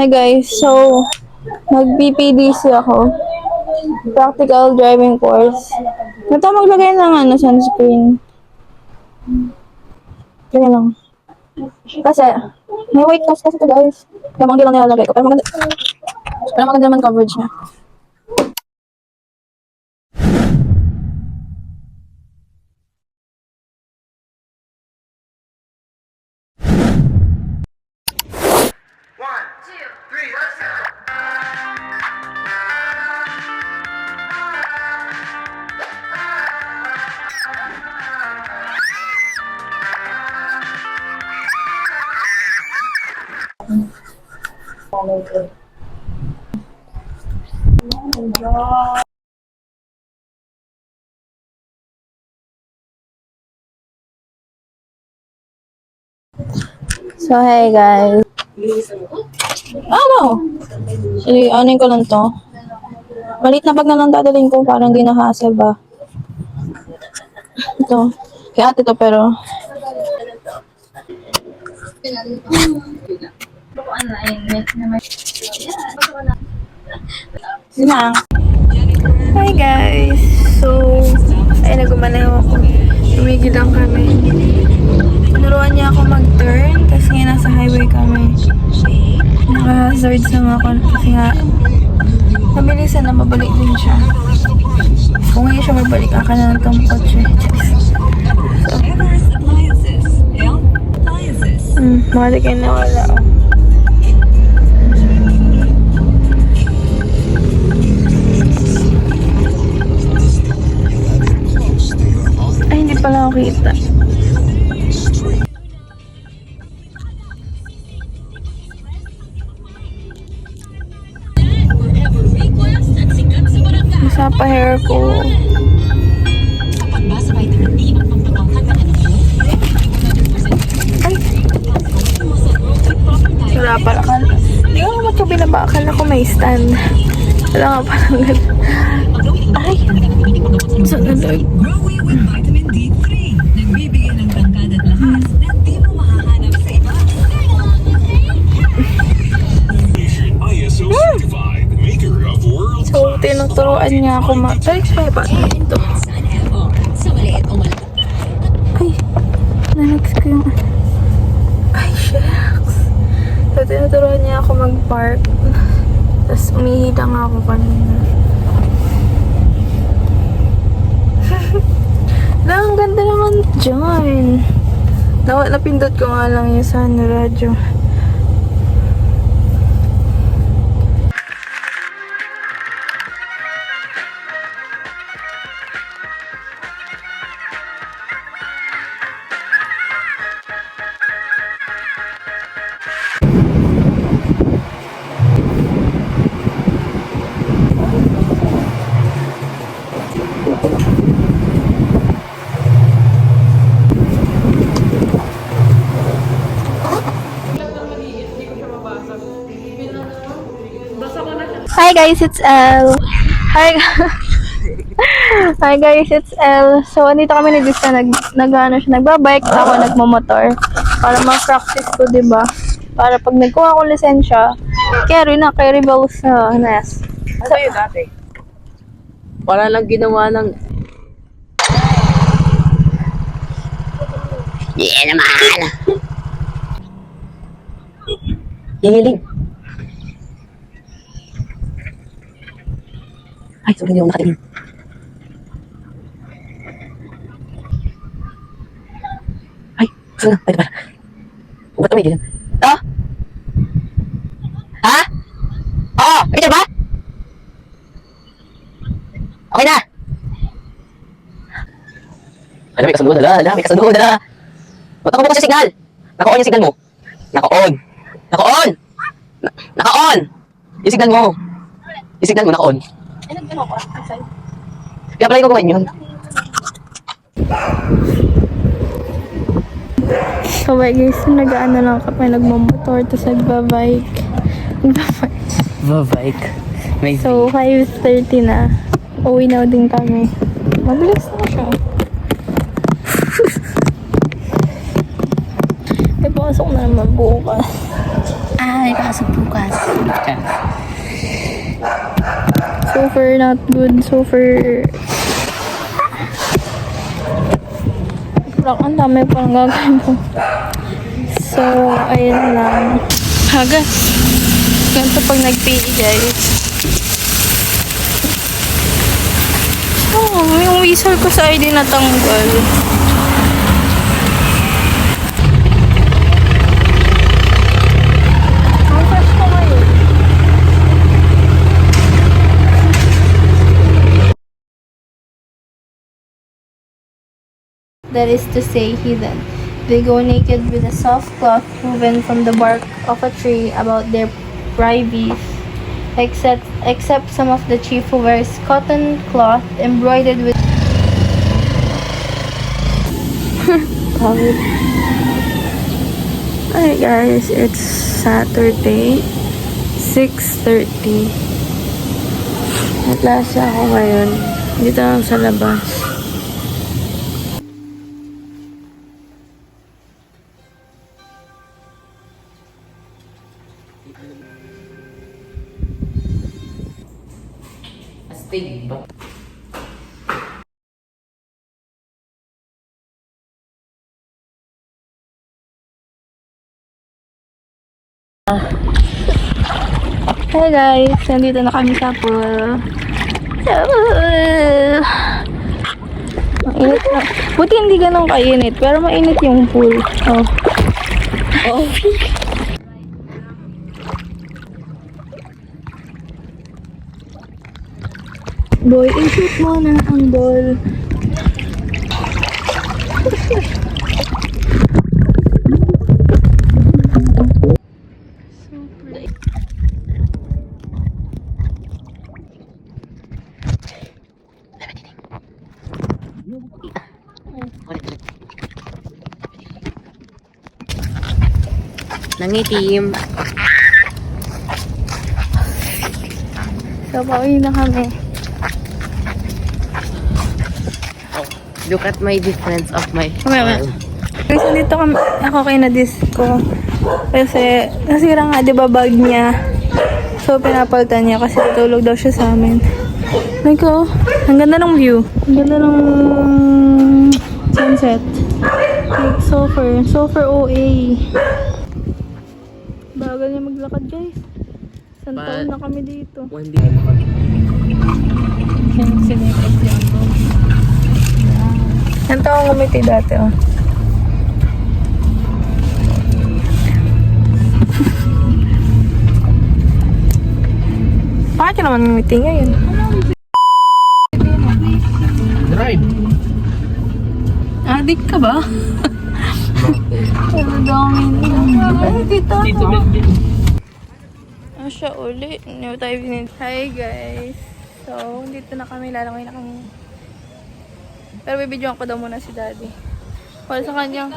Hi guys, so nag-PPDC ako. Practical driving course. Ito maglagay ng sunscreen. Lagay lang. Kasi, may white cast kasi ito guys. Kaya mga lang nilalagay ko. Pero maganda naman coverage niya. One, two, three, let's go! So, hey guys. Ano? Anin ko lang to. Malit na bag na lang dadalhin ko. Parang di na-hassle ba? Ito. Kaya ate to pero. Na. Hi guys. So, ay nagumalaw ako. Tumigil lang kami. Tinuruan niya ako mag-turn kasi nga nasa highway kami. Naka-hazards naman ako kasi nga mabilisan na mabalik din siya. Kung hindi siya mabalik, aka na lang itong kotse. So, mga kayo nawala. Ay, hindi pala ako kita. Sa pa-hair ko. Ay! Wala pala ka. Hindi ko naman ito binaba. Akala ko may stand. Wala nga parang gano'n. Ay! Saan na doon? Vitamin D3. Nagbibigay ng tangkad at lakas na di mo mahahanap sa iba. ISO certified maker of world So, tinuturuan niya ako Ay, pa ito. Sa maliit o malaki. Ay! Nanags ko yung Ay, shucks. So, tinuturuan niya ako mag-park. Tapos, umihita nga ako kanina. Ang ganda naman dyan. Napindot ko nga lang yung sa radyo. Hi guys, it's Elle. Hi Hi guys, it's Elle. So, andito kami ni Dista nagbabike, ako nagmamotor. Para ma-practice ko, 'di ba? Para pag nagkuha ko lisensya, carry balls sa NAS. Ano yun dati? Para lang ginawa ng... Yeah naman! Hihiling. Ay, sorry, hindi ako nakatingin. Ay, saan na? Ay, ito pala. Ba't tumigil? Ito? Ha? Oo, ito ba? Okay na! Ano, may kasunod na. May kasunod na. Ba't ako bukas yung signal? Naka-on yung signal mo. Naka-on. Naka-on! Naka-on! Yung signal mo. Yung signal mo, naka-on. Kaya pala yung gagawin yun. So, guys, nag-ano lang kami, nagmamotor, tapos nagbabike. Vavike. May So, 5:30 na. Uwi na din kami. Mabilis na siya. May pasok na naman bukas. Ay, may pasok bukas. So far, not good. So far... Ang dami pang gagawin ko. So, ayun lang. Hagas. Ganito pag nag-PE, guys. Oh, yung whistle ko sa ID natanggal. Ang fresh ko ngayon. That is to say, heathen. They go naked with a soft cloth woven from the bark of a tree about their privies, except some of the chief who wears cotton cloth embroidered with Hi guys, it's Saturday, 6:30. Natlasa ako ngayon. Dito lang sa labas. Astig ba? Hi guys, nandito na kami sa pool. Mainit na. Buti hindi ganun kainit, pero mainit yung pool. Oh. Oh. Boy, i-shoot mo na ang ball. Nangitim. So, pauwi na kami. Look at my difference of my Mamaya. Guys, dito ako kay na disco. Kasi, nasira nga, di ba, bag niya. So, pinapalitan niya kasi tutulog daw siya sa amin. Like, oh, ang ganda ng view. Ang ganda ng sunset. Like, Sofer OA. Bagal niya maglakad, guys. Isang taon na kami dito. One day. Isang taon ngumiti dati, oh. Bakit ka naman ngumiti ngayon? Drive. Adik ka ba? Ang dami na. Dito siya uli. New tayo binit. Hi guys. So, dito na kami. Lalangoy na kami. Pero bibidyoan ko daw muna si daddy. Para sa kanyang